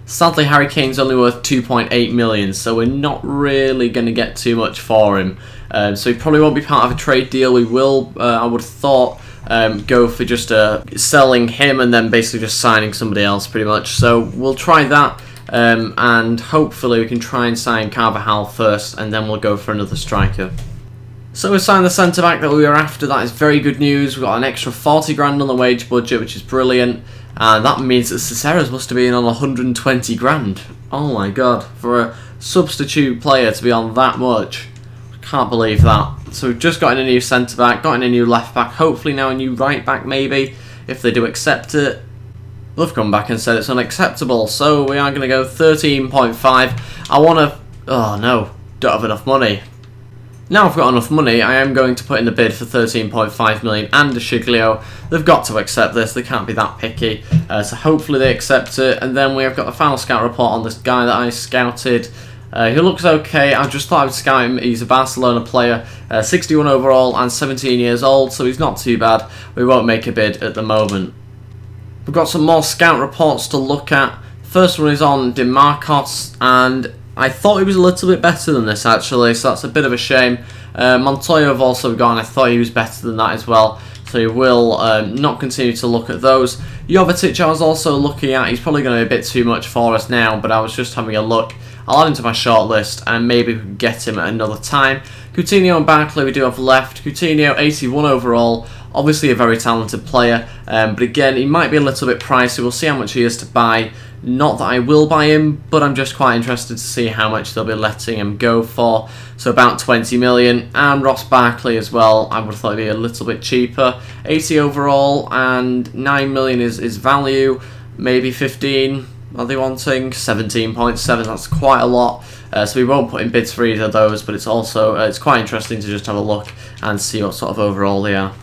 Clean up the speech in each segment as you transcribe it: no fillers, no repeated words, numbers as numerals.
Sadly, Harry Kane's only worth 2.8 million, so we're not really going to get too much for him. So he probably won't be part of a trade deal. We will, I would have thought, go for just selling him and then basically just signing somebody else pretty much. So we'll try that, and hopefully we can try and sign Carvajal first, and then we'll go for another striker. So we signed the centre back that we were after. That is very good news. We've got an extra 40 grand on the wage budget, which is brilliant. And that means that Cicero's must have been on 120 grand. Oh my god, for a substitute player to be on that much. I can't believe that. So we've just gotten a new centre back, gotten a new left back, hopefully now a new right back maybe, if they do accept it. They've come back and said it's unacceptable, so we are going to go 13.5. I want to... oh no, don't have enough money. Now I've got enough money, I am going to put in the bid for 13.5 million and a Shiglio. They've got to accept this, they can't be that picky. So hopefully they accept it. And then we have got the final scout report on this guy that I scouted. He looks okay. I just thought I would scout him. He's a Barcelona player, 61 overall and 17 years old, so he's not too bad. We won't make a bid at the moment. We've got some more scout reports to look at. First one is on DeMarcos, and I thought he was a little bit better than this actually, so that's a bit of a shame. Montoya I've also gone, I thought he was better than that as well, so he will not continue to look at those. Jovetic I was also looking at, he's probably going to be a bit too much for us now, but I was just having a look. I'll add him to my short list and maybe we can get him at another time. Coutinho and Barkley we do have left. Coutinho 81 overall, obviously a very talented player, but again he might be a little bit pricey. We'll see how much he is to buy. Not that I will buy him, but I'm just quite interested to see how much they'll be letting him go for. So about 20 million. And Ross Barkley as well, I would have thought he'd be a little bit cheaper. 80 overall and 9 million is value. Maybe 15 are they wanting? 17.7, that's quite a lot. So we won't put in bids for either of those, but it's also it's quite interesting to just have a look and see what sort of overall they are.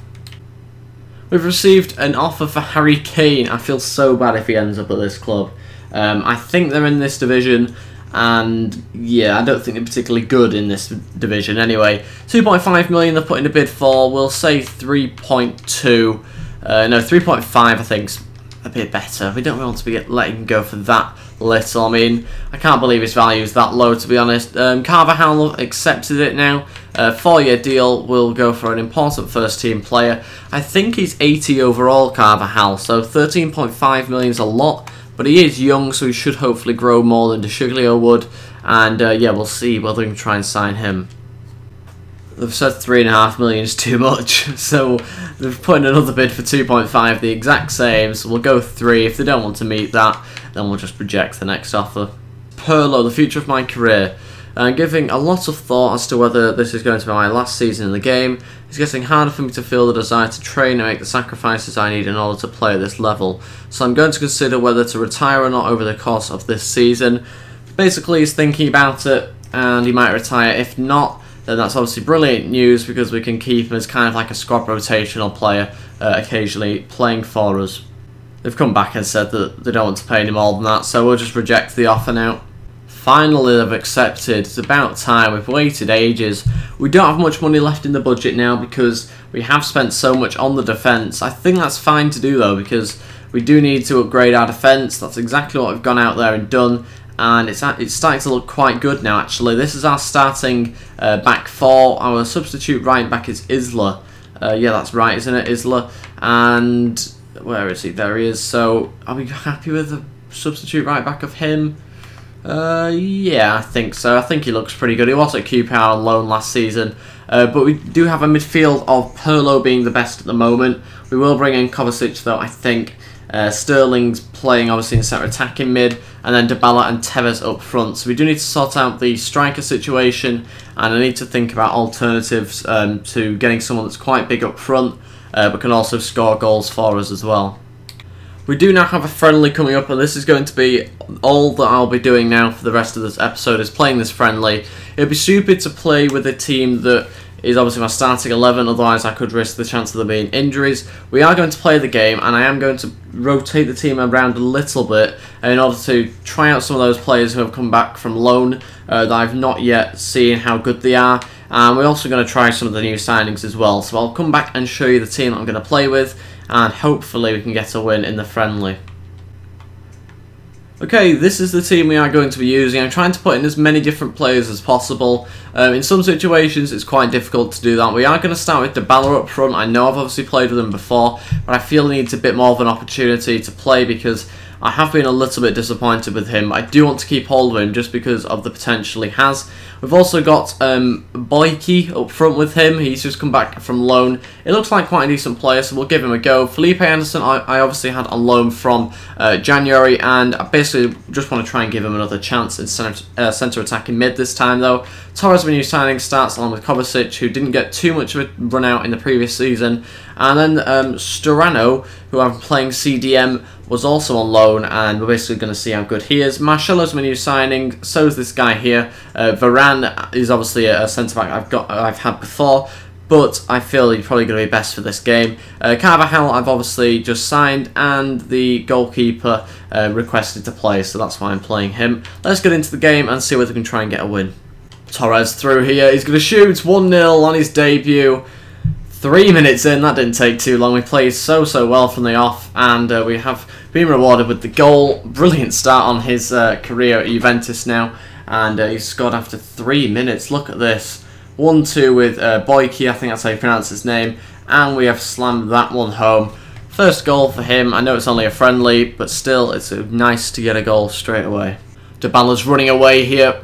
We've received an offer for Harry Kane. I feel so bad if he ends up at this club. I think they're in this division, and yeah, I don't think they're particularly good in this division anyway. 2.5 million they're putting a bid for. We'll say 3.2. No, 3.5 I think's a bit better. We don't want to be letting him go for that little. I mean, I can't believe his value is that low, to be honest. Carvajal accepted it now. 4-year deal, will go for an important first team player. I think he's 80 overall, Carvajal, so 13.5 million is a lot, but he is young, so he should hopefully grow more than DeShiglio would. And yeah, we'll see whether we can try and sign him. They've said 3.5 million is too much, so they've put in another bid for 2.5, the exact same, so we'll go 3. If they don't want to meet that, then we'll just reject the next offer. Pirlo, the future of my career. Giving a lot of thought as to whether this is going to be my last season in the game. It's getting harder for me to feel the desire to train and make the sacrifices I need in order to play at this level. So I'm going to consider whether to retire or not over the course of this season. Basically, he's thinking about it, and he might retire. If not, then that's obviously brilliant news, because we can keep him as kind of like a squad rotational player, occasionally playing for us. They've come back and said that they don't want to pay any more than that, so we'll just reject the offer now. Finally, they've accepted. It's about time. We've waited ages. We don't have much money left in the budget now because we have spent so much on the defence. I think that's fine to do though, because we do need to upgrade our defence. That's exactly what we've gone out there and done, and it's starting to look quite good now actually. This is our starting back four. Our substitute right back is Isla. Yeah, that's right, isn't it? Isla. And where is he? There he is. So are we happy with the substitute right back of him? Yeah, I think so. I think he looks pretty good. He was at QPR on loan last season, but we do have a midfield of Pirlo being the best at the moment. We will bring in Kovacic though, I think. Sterling's playing obviously in centre attacking mid, and then Dybala and Tevez up front. So we do need to sort out the striker situation, and I need to think about alternatives to getting someone that's quite big up front, but can also score goals for us as well. We do now have a friendly coming up, and this is going to be all that I'll be doing now for the rest of this episode, is playing this friendly. It would be stupid to play with a team that is obviously my starting 11, otherwise I could risk the chance of there being injuries. We are going to play the game, and I am going to rotate the team around a little bit in order to try out some of those players who have come back from loan that I've not yet seen how good they are. And we're also going to try some of the new signings as well. So I'll come back and show you the team that I'm going to play with, and hopefully we can get a win in the friendly. Okay, this is the team we are going to be using. I'm trying to put in as many different players as possible. In some situations, it's quite difficult to do that. We are going to start with Dybala up front. I know I've obviously played with him before, but I feel he needs a bit more of an opportunity to play because I have been a little bit disappointed with him. I do want to keep hold of him just because of the potential he has. We've also got Boyki up front with him. He's just come back from loan. It looks like quite a decent player, so we'll give him a go. Felipe Anderson, I obviously had on loan from January, and I basically just want to try and give him another chance in centre attacking mid this time, though. Torres, my new signing, starts along with Kovacic, who didn't get too much of a run out in the previous season. And then Sturano, who I'm playing CDM, was also on loan, and we're basically going to see how good he is. Marcelo's my new signing, so is this guy here. Varane is obviously a centre-back I've had before, but I feel he's probably going to be best for this game. Carvajal I've obviously just signed, and the goalkeeper requested to play, so that's why I'm playing him. Let's get into the game and see whether we can try and get a win. Torres through here, he's going to shoot 1-0 on his debut. 3 minutes in, that didn't take too long. We played so well from the off, and we have been rewarded with the goal. Brilliant start on his career at Juventus now, and he scored after 3 minutes. Look at this. 1-2 with Boyki, I think that's how you pronounce his name, and we have slammed that one home. First goal for him. I know it's only a friendly, but still, it's nice to get a goal straight away. Dybala's running away here.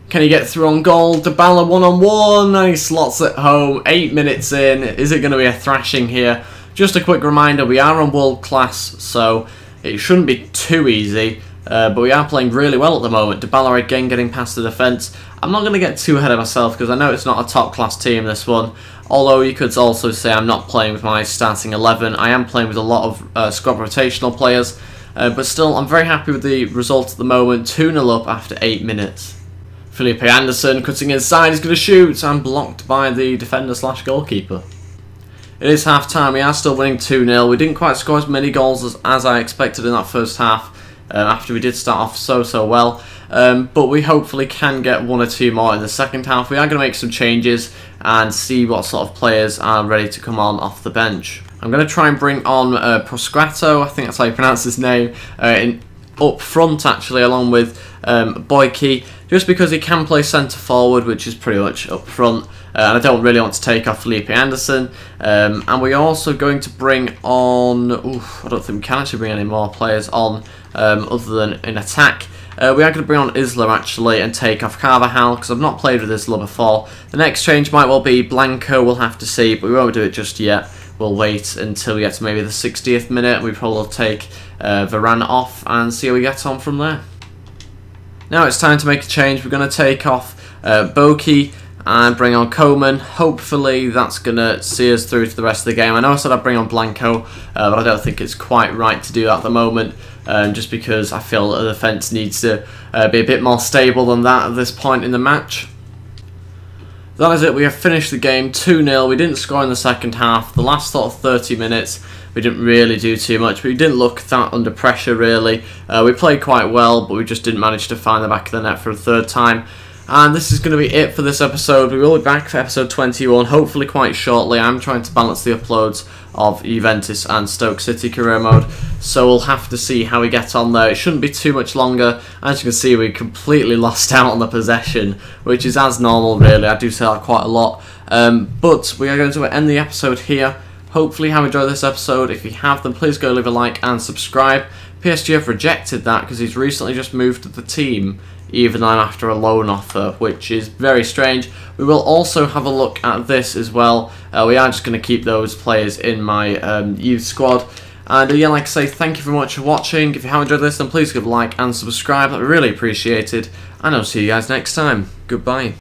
Can he get through on goal? Dybala one-on-one, and he slots it home. 8 minutes in. Is it going to be a thrashing here? Just a quick reminder, we are on world class, so it shouldn't be too easy. But we are playing really well at the moment. Dybala again getting past the defence. I'm not going to get too ahead of myself because I know it's not a top class team, this one. Although you could also say I'm not playing with my starting 11. I am playing with a lot of squad rotational players. But still, I'm very happy with the result at the moment. 2-0 up after 8 minutes. Felipe Anderson cutting inside, he's going to shoot, and blocked by the defender/goalkeeper. It is half time, we are still winning 2-0. We didn't quite score as many goals as I expected in that first half, after we did start off so well. But we hopefully can get 1 or 2 more in the second half. We are going to make some changes and see what sort of players are ready to come on off the bench. I'm going to try and bring on Proscrato, I think that's how you pronounce his name, up front actually, along with Boyki, just because he can play centre forward, which is pretty much up front, and I don't really want to take off Felipe Anderson. And we're also going to bring on, I don't think we can actually bring any more players on other than in attack. We are going to bring on Isla actually and take off Carvajal because I've not played with Isla before. The next change might well be Blanco, we'll have to see, but we won't do it just yet. We'll wait until we get to maybe the 60th minute. We probably will take Varane off and see how we get on from there. Now it's time to make a change. We're going to take off Boki and bring on Coman. Hopefully that's going to see us through to the rest of the game. I know I said I'd bring on Blanco, but I don't think it's quite right to do that at the moment, just because I feel that the defence needs to be a bit more stable than that at this point in the match. That is it, we have finished the game 2-0. We didn't score in the second half. The last sort of 30 minutes, we didn't really do too much. We didn't look that under pressure, really. We played quite well, but we just didn't manage to find the back of the net for a third time. And this is going to be it for this episode. We will be back for episode 21, hopefully quite shortly. I'm trying to balance the uploads of Juventus and Stoke City career mode, so we'll have to see how we get on there. It shouldn't be too much longer. As you can see, we completely lost out on the possession, which is as normal, really. I do say that quite a lot. But we are going to end the episode here. Hopefully you have enjoyed this episode. If you have, then please go leave a like and subscribe. PSG have rejected that because he's recently just moved to the team, even though I'm after a loan offer, which is very strange. We will also have a look at this as well. We are just going to keep those players in my youth squad. And yeah, like I say, thank you very much for watching. If you have enjoyed this, then please give a like and subscribe. That would be really appreciated. And I'll see you guys next time. Goodbye.